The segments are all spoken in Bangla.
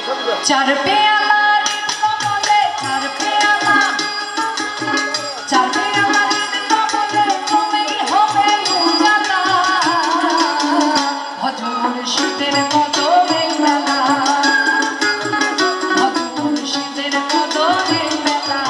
চার পেয়ালা কমলে চার পেয়ালা চার পেয়ালা কমলে তুমি হবে উজালা ভজর শীতের কদমে মেলা ভজর শীতের কদমে মেলা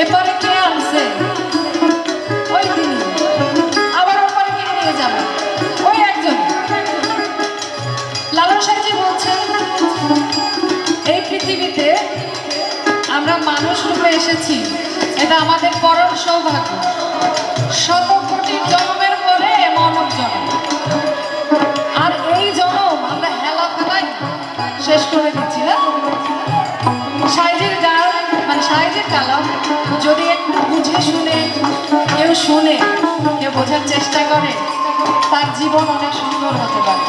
এবারে কে আনছে ওই তিনি আবার ওপারে কে নিয়ে যাবে ওই একজন লালন সাহেবজি বলছেন এই পৃথিবীতে আমরা মানুষ রূপে এসেছি এটা আমাদের পরম সৌভাগ্য শত কোটি জন্মের পরে মানব জন্ম আর এই জন্ম আমরা হেলা ফেলাই শেষ করে দিচ্ছি না সাইজের গান মানে সাইজের কালাম যদি একটু বুঝে শুনে কেউ শুনে কেউ বোঝার চেষ্টা করে তার জীবন অনেক সুন্দর হতে পারে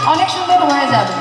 অনেক সুন্দর হয়ে যাবে